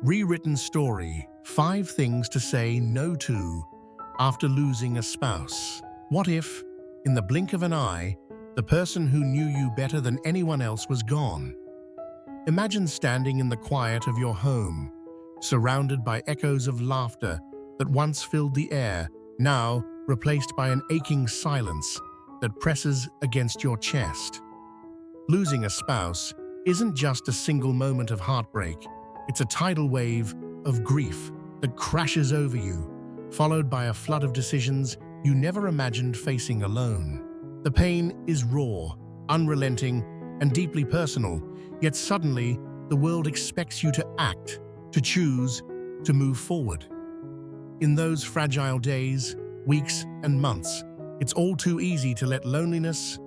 Rewritten story, 5 things to say no to after losing a spouse. What if, in the blink of an eye, the person who knew you better than anyone else was gone? Imagine standing in the quiet of your home, surrounded by echoes of laughter that once filled the air, now replaced by an aching silence that presses against your chest. Losing a spouse isn't just a single moment of heartbreak. It's a tidal wave of grief that crashes over you, followed by a flood of decisions you never imagined facing alone. The pain is raw, unrelenting, and deeply personal, yet suddenly the world expects you to act, to choose, to move forward. In those fragile days, weeks, and months, it's all too easy to let loneliness,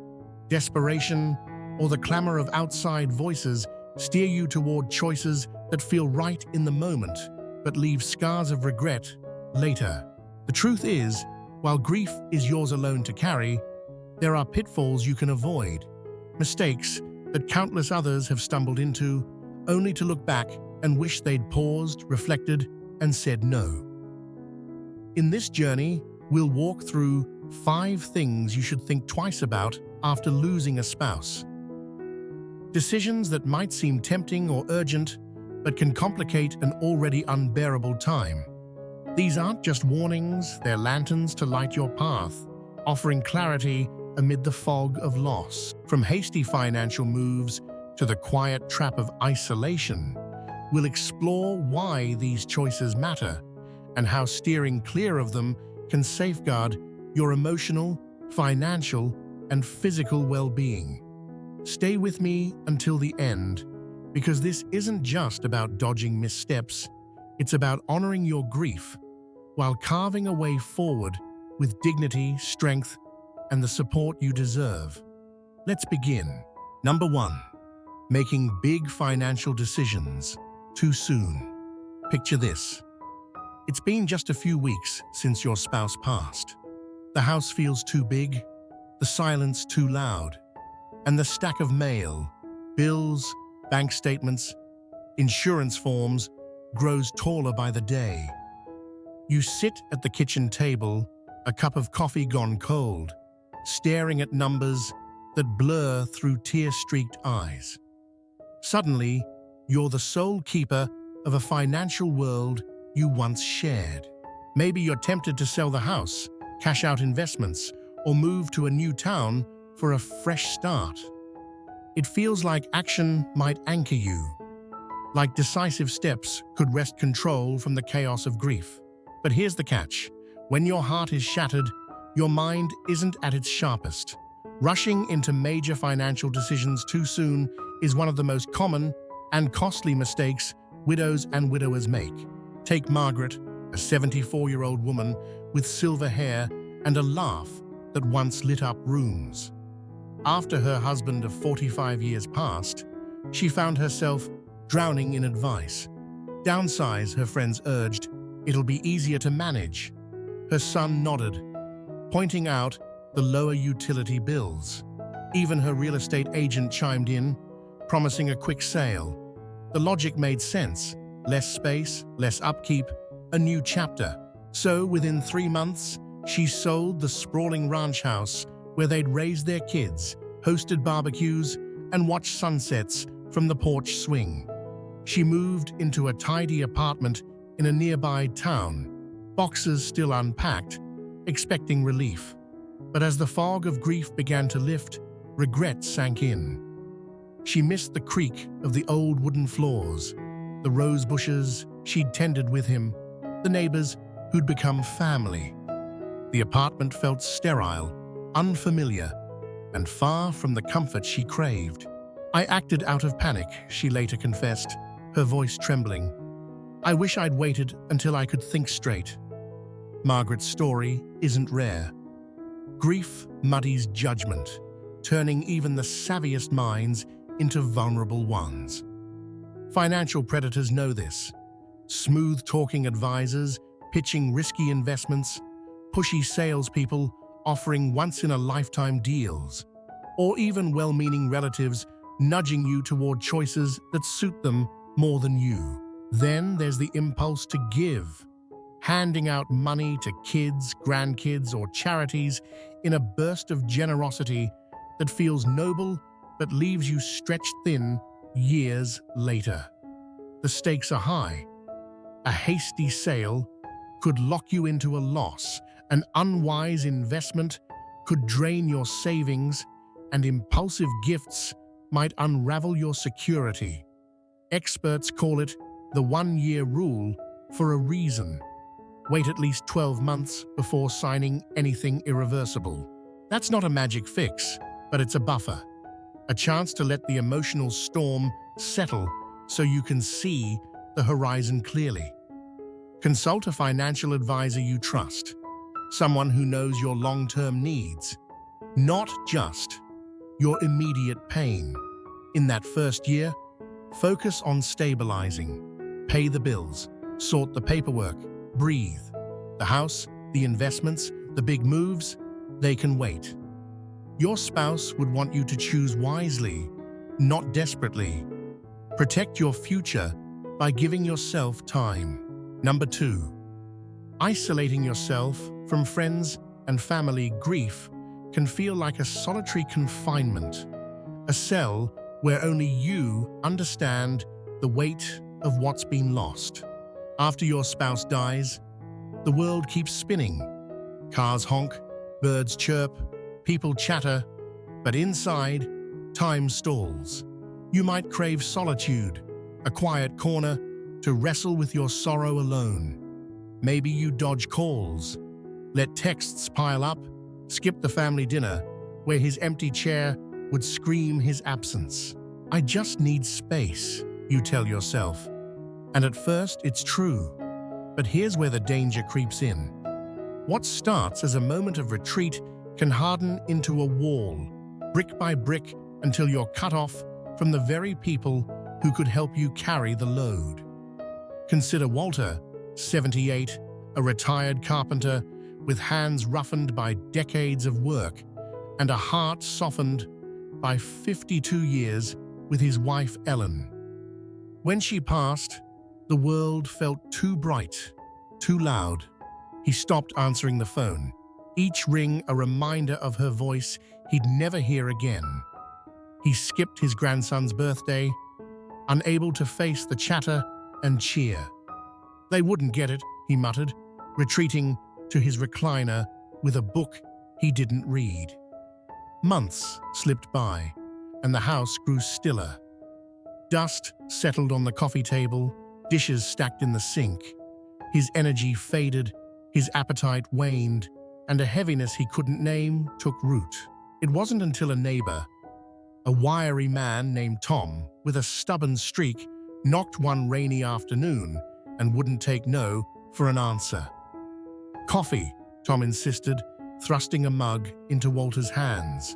desperation, or the clamor of outside voices steer you toward choices that feel right in the moment, but leave scars of regret later. The truth is, while grief is yours alone to carry, there are pitfalls you can avoid, mistakes that countless others have stumbled into, only to look back and wish they'd paused, reflected, and said no. In this journey, we'll walk through 5 things you should think twice about after losing a spouse. Decisions that might seem tempting or urgent, but can complicate an already unbearable time. These aren't just warnings, they're lanterns to light your path, offering clarity amid the fog of loss. From hasty financial moves to the quiet trap of isolation, we'll explore why these choices matter and how steering clear of them can safeguard your emotional, financial, and physical well-being. Stay with me until the end, because this isn't just about dodging missteps, it's about honoring your grief while carving a way forward with dignity, strength, and the support you deserve. Let's begin. Number 1. Making big financial decisions too soon. Picture this. It's been just a few weeks since your spouse passed. The house feels too big, the silence too loud, and the stack of mail, bills, bank statements, insurance forms grows taller by the day. You sit at the kitchen table, a cup of coffee gone cold, staring at numbers that blur through tear-streaked eyes. Suddenly, you're the sole keeper of a financial world you once shared. Maybe you're tempted to sell the house, cash out investments, or move to a new town for a fresh start. It feels like action might anchor you, like decisive steps could wrest control from the chaos of grief. But here's the catch. When your heart is shattered, your mind isn't at its sharpest. Rushing into major financial decisions too soon is one of the most common and costly mistakes widows and widowers make. Take Margaret, a 74-year-old woman with silver hair and a laugh that once lit up rooms. After her husband of 45 years passed, she found herself drowning in advice. Downsize, her friends urged. It'll be easier to manage. Her son nodded, pointing out the lower utility bills. Even her real estate agent chimed in, promising a quick sale. The logic made sense. Less space, less upkeep, a new chapter. So within 3 months, she sold the sprawling ranch house where they'd raised their kids, hosted barbecues, and watched sunsets from the porch swing. She moved into a tidy apartment in a nearby town, boxes still unpacked, expecting relief. But as the fog of grief began to lift, regret sank in. She missed the creak of the old wooden floors, the rose bushes she'd tended with him, the neighbors who'd become family. The apartment felt sterile, unfamiliar, and far from the comfort she craved. I acted out of panic, she later confessed, her voice trembling. I wish I'd waited until I could think straight. Margaret's story isn't rare. Grief muddies judgment, turning even the savviest minds into vulnerable ones. Financial predators know this. Smooth-talking advisors pitching risky investments, pushy salespeople offering once-in-a-lifetime deals, or even well-meaning relatives nudging you toward choices that suit them more than you. Then there's the impulse to give, handing out money to kids, grandkids, or charities in a burst of generosity that feels noble but leaves you stretched thin years later. The stakes are high. A hasty sale could lock you into a loss. An unwise investment could drain your savings, and impulsive gifts might unravel your security. Experts call it the 1-year rule for a reason. Wait at least 12 months before signing anything irreversible. That's not a magic fix, but it's a buffer. A chance to let the emotional storm settle so you can see the horizon clearly. Consult a financial advisor you trust, someone who knows your long-term needs, not just your immediate pain. In that first year, focus on stabilizing. Pay the bills, sort the paperwork, breathe. The house, the investments, the big moves, they can wait. Your spouse would want you to choose wisely, not desperately. Protect your future by giving yourself time. Number 2, isolating yourself from friends and family. Grief can feel like a solitary confinement, a cell where only you understand the weight of what's been lost. After your spouse dies, the world keeps spinning. Cars honk, birds chirp, people chatter, but inside, time stalls. You might crave solitude, a quiet corner to wrestle with your sorrow alone. Maybe you dodge calls, let texts pile up, skip the family dinner where his empty chair would scream his absence. I just need space, you tell yourself. And at first, it's true. But here's where the danger creeps in. What starts as a moment of retreat can harden into a wall, brick by brick, until you're cut off from the very people who could help you carry the load. Consider Walter, 78, a retired carpenter with hands roughened by decades of work and a heart softened by 52 years with his wife Ellen. When she passed, the world felt too bright, too loud. He stopped answering the phone, each ring a reminder of her voice he'd never hear again. He skipped his grandson's birthday, unable to face the chatter and cheer. They wouldn't get it, he muttered, retreating to his recliner with a book he didn't read. Months slipped by, and the house grew stiller. Dust settled on the coffee table, dishes stacked in the sink. His energy faded, his appetite waned, and a heaviness he couldn't name took root. It wasn't until a neighbor, a wiry man named Tom with a stubborn streak, knocked one rainy afternoon and wouldn't take no for an answer. "Coffee," Tom insisted, thrusting a mug into Walter's hands.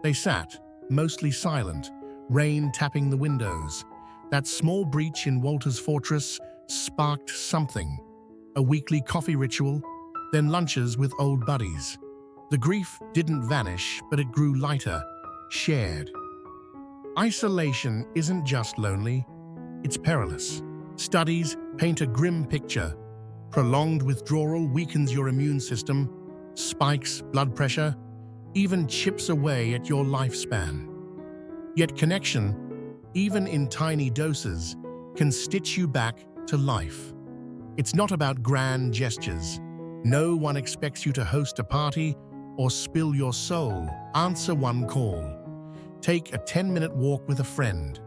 They sat, mostly silent, rain tapping the windows. That small breach in Walter's fortress sparked something. A weekly coffee ritual, then lunches with old buddies. The grief didn't vanish, but it grew lighter, shared. Isolation isn't just lonely, it's perilous. Studies paint a grim picture. Prolonged withdrawal weakens your immune system, spikes blood pressure, even chips away at your lifespan. Yet connection, even in tiny doses, can stitch you back to life. It's not about grand gestures. No one expects you to host a party or spill your soul. Answer one call. Take a 10-minute walk with a friend.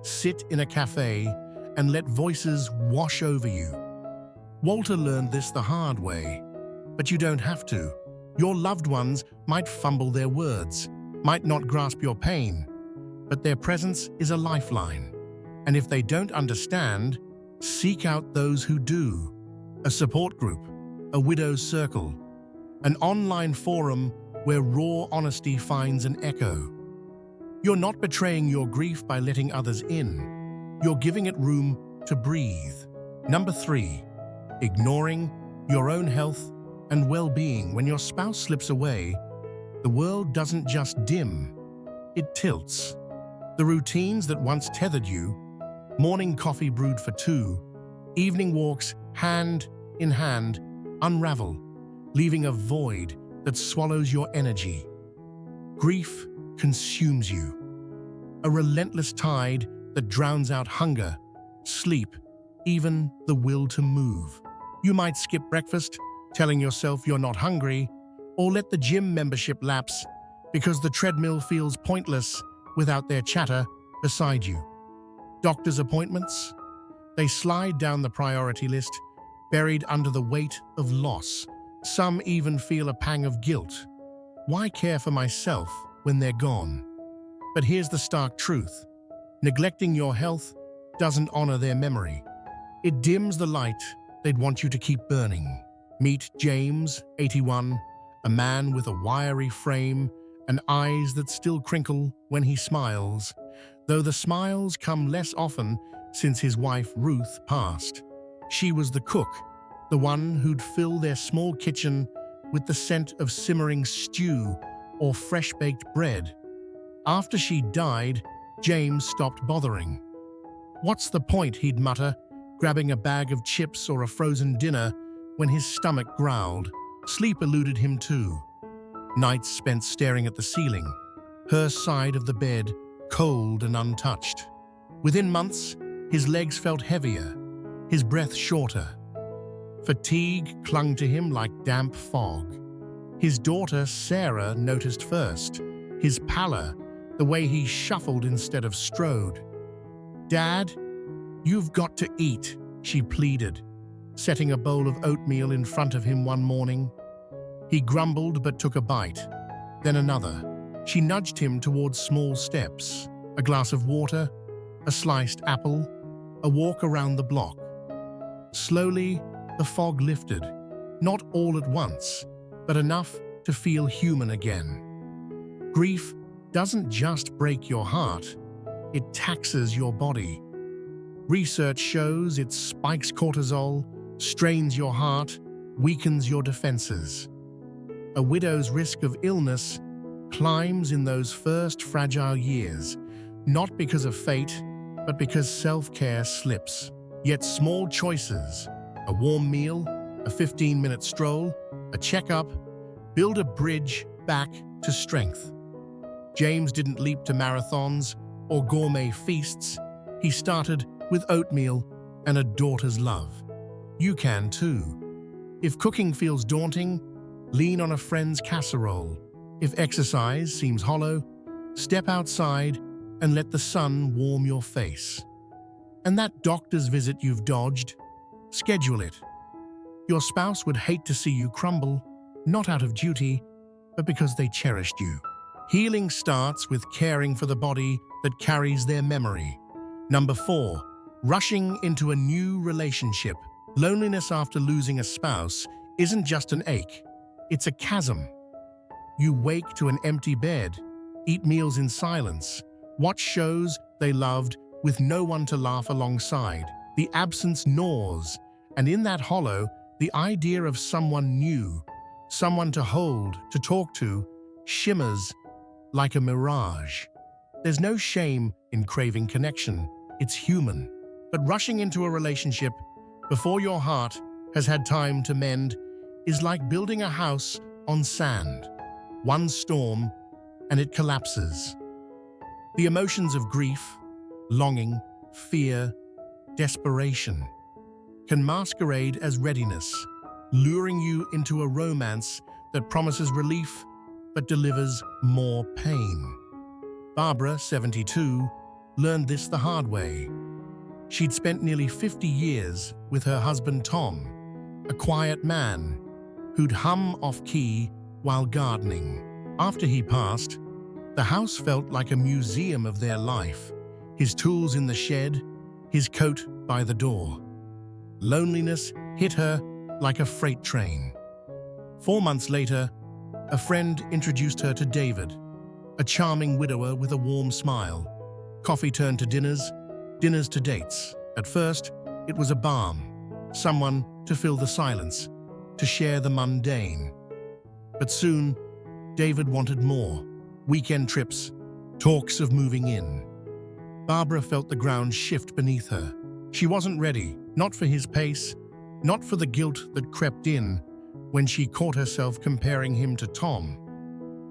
Sit in a cafe and let voices wash over you. Walter learned this the hard way, but you don't have to. Your loved ones might fumble their words, might not grasp your pain, but their presence is a lifeline. And if they don't understand, seek out those who do. A support group, a widow's circle, an online forum where raw honesty finds an echo. You're not betraying your grief by letting others in. You're giving it room to breathe. Number 3, ignoring your own health and well-being. When your spouse slips away, the world doesn't just dim, it tilts. The routines that once tethered you, morning coffee brewed for 2, Evening walks, hand in hand, unravel, leaving a void that swallows your energy. Grief consumes you, a relentless tide that drowns out hunger, sleep, even the will to move. You might skip breakfast, telling yourself you're not hungry, or let the gym membership lapse because the treadmill feels pointless without their chatter beside you. Doctor's appointments? They slide down the priority list, buried under the weight of loss. Some even feel a pang of guilt. Why care for myself when they're gone? But here's the stark truth. Neglecting your health doesn't honor their memory. It dims the light they'd want you to keep burning. Meet James, 81, a man with a wiry frame and eyes that still crinkle when he smiles, though the smiles come less often since his wife Ruth passed. She was the cook, the one who'd fill their small kitchen with the scent of simmering stew or fresh-baked bread. After she died, James stopped bothering. What's the point, he'd mutter, grabbing a bag of chips or a frozen dinner when his stomach growled. Sleep eluded him too. Nights spent staring at the ceiling, her side of the bed cold and untouched. Within months, his legs felt heavier, his breath shorter. Fatigue clung to him like damp fog. His daughter, Sarah, noticed first. His pallor, the way he shuffled instead of strode. "Dad, you've got to eat," she pleaded, setting a bowl of oatmeal in front of him one morning. He grumbled but took a bite, then another. She nudged him towards small steps, a glass of water, a sliced apple, a walk around the block. Slowly, the fog lifted, not all at once, but enough to feel human again. Grief doesn't just break your heart, it taxes your body. Research shows it spikes cortisol, strains your heart, weakens your defenses. A widow's risk of illness climbs in those first fragile years, not because of fate, but because self-care slips. Yet small choices, a warm meal, a 15-minute stroll, a checkup, build a bridge back to strength. James didn't leap to marathons or gourmet feasts. He started with oatmeal and a daughter's love. You can too. If cooking feels daunting, lean on a friend's casserole. If exercise seems hollow, step outside and let the sun warm your face. And that doctor's visit you've dodged, schedule it. Your spouse would hate to see you crumble, not out of duty, but because they cherished you. Healing starts with caring for the body that carries their memory. Number 4, rushing into a new relationship. Loneliness after losing a spouse isn't just an ache, it's a chasm. You wake to an empty bed, eat meals in silence, watch shows they loved with no one to laugh alongside. The absence gnaws, and in that hollow, the idea of someone new, someone to hold, to talk to, shimmers like a mirage. There's no shame in craving connection, it's human. But rushing into a relationship before your heart has had time to mend is like building a house on sand. One storm, and it collapses. The emotions of grief, longing, fear, desperation can masquerade as readiness, luring you into a romance that promises relief but delivers more pain. Barbara, 72, learned this the hard way. She'd spent nearly 50 years with her husband Tom, a quiet man who'd hum off-key while gardening. After he passed, the house felt like a museum of their life, his tools in the shed, his coat by the door. Loneliness hit her like a freight train. 4 months later, a friend introduced her to David, a charming widower with a warm smile. Coffee turned to dinners, dinners to dates. At first, it was a balm, someone to fill the silence, to share the mundane. But soon, David wanted more. Weekend trips, talks of moving in. Barbara felt the ground shift beneath her. She wasn't ready, Not for his pace, not for the guilt that crept in when she caught herself comparing him to Tom.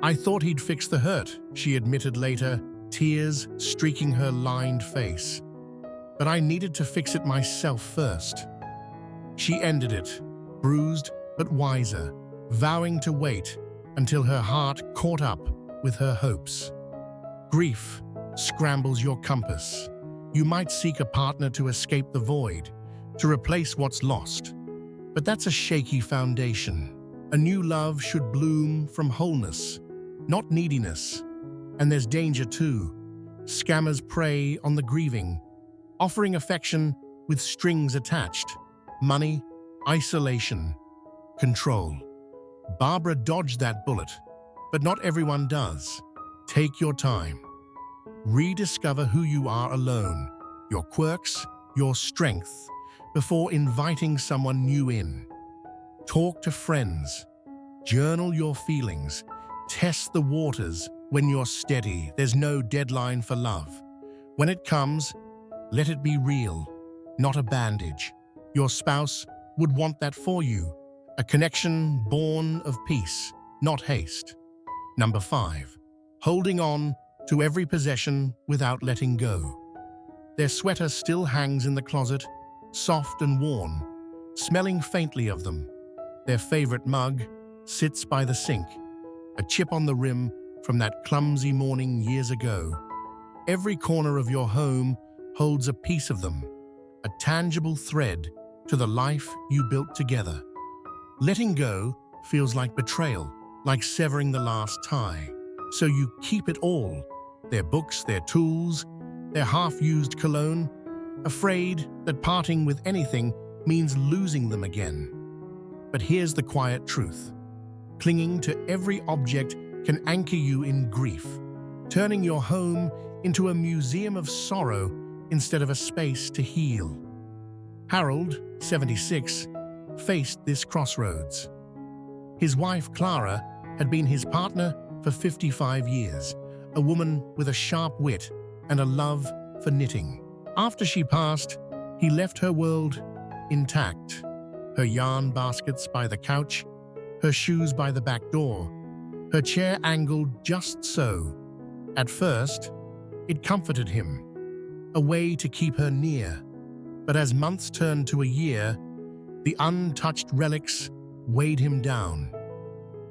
"I thought he'd fix the hurt," she admitted later, tears streaking her lined face. "But I needed to fix it myself first." She ended it, bruised but wiser, vowing to wait until her heart caught up with her hopes. Grief scrambles your compass. You might seek a partner to escape the void, to replace what's lost. But that's a shaky foundation. A new love should bloom from wholeness, not neediness. And there's danger too. Scammers prey on the grieving, offering affection with strings attached. Money, isolation, control. Barbara dodged that bullet, but not everyone does. Take your time. Rediscover who you are alone, your quirks, your strength, before inviting someone new in. Talk to friends. Journal your feelings. Test the waters when you're steady. There's no deadline for love. When it comes, let it be real, not a bandage. Your spouse would want that for you. A connection born of peace, not haste. Number 5. Holding on to every possession without letting go. Their sweater still hangs in the closet, soft and worn, smelling faintly of them. Their favorite mug sits by the sink, a chip on the rim from that clumsy morning years ago. Every corner of your home holds a piece of them, a tangible thread to the life you built together. Letting go feels like betrayal, like severing the last tie. So you keep it all, their books, their tools, their half-used cologne, afraid that parting with anything means losing them again. But here's the quiet truth. Clinging to every object can anchor you in grief, turning your home into a museum of sorrow instead of a space to heal. Harold, 76, faced this crossroads. His wife, Clara, had been his partner for 55 years, a woman with a sharp wit and a love for knitting. After she passed, he left her world intact. Her yarn baskets by the couch, her shoes by the back door, her chair angled just so. At first, it comforted him, a way to keep her near. But as months turned to a year, the untouched relics weighed him down.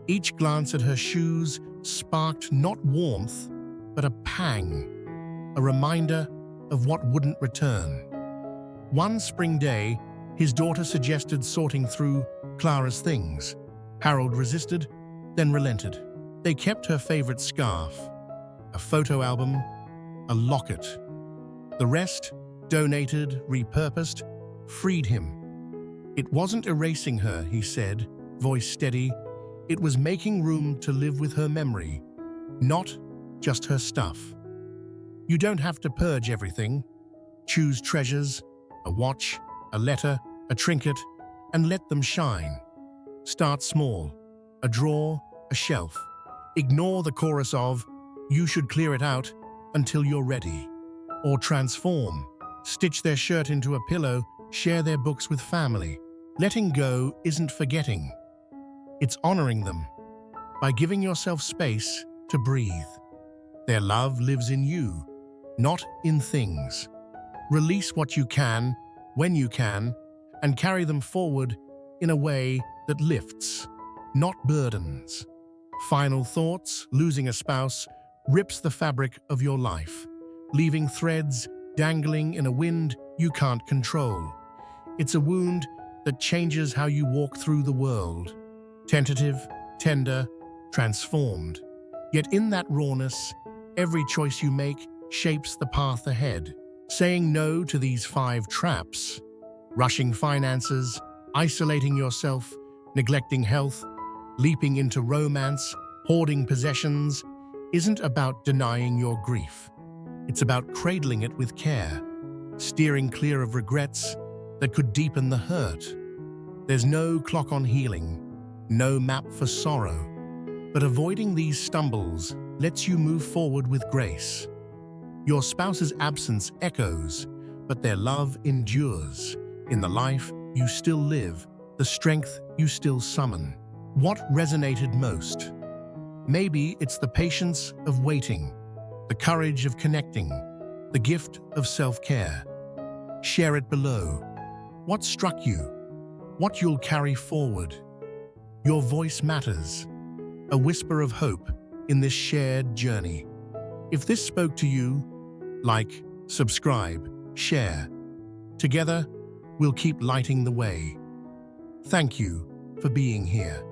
Each glance at her shoes sparked not warmth, but a pang, a reminder of what wouldn't return. One spring day, his daughter suggested sorting through Clara's things. Harold resisted, then relented. They kept her favorite scarf, a photo album, a locket. The rest, donated, repurposed, freed him. It wasn't erasing her, he said, voice steady. It was making room to live with her memory, not just her stuff. You don't have to purge everything. Choose treasures, a watch, a letter, a trinket, and let them shine. Start small, a drawer, a shelf. Ignore the chorus of, "You should clear it out until you're ready." Or transform. Stitch their shirt into a pillow, share their books with family. Letting go isn't forgetting. It's honoring them by giving yourself space to breathe. Their love lives in you, not in things. Release what you can, when you can, and carry them forward in a way that lifts, not burdens. Final thoughts: losing a spouse rips the fabric of your life, leaving threads dangling in a wind you can't control. It's a wound that changes how you walk through the world. Tentative, tender, transformed. Yet in that rawness, every choice you make shapes the path ahead. Saying no to these 5 traps: rushing finances, isolating yourself, neglecting health, leaping into romance, hoarding possessions, isn't about denying your grief. It's about cradling it with care, steering clear of regrets that could deepen the hurt. There's no clock on healing, no map for sorrow, but avoiding these stumbles lets you move forward with grace. Your spouse's absence echoes, but their love endures. in the life you still live, the strength you still summon. What resonated most? Maybe it's the patience of waiting, the courage of connecting, the gift of self-care. Share it below. What struck you? What you'll carry forward? Your voice matters, a whisper of hope in this shared journey. If this spoke to you, like, subscribe, share. Together, we'll keep lighting the way. Thank you for being here.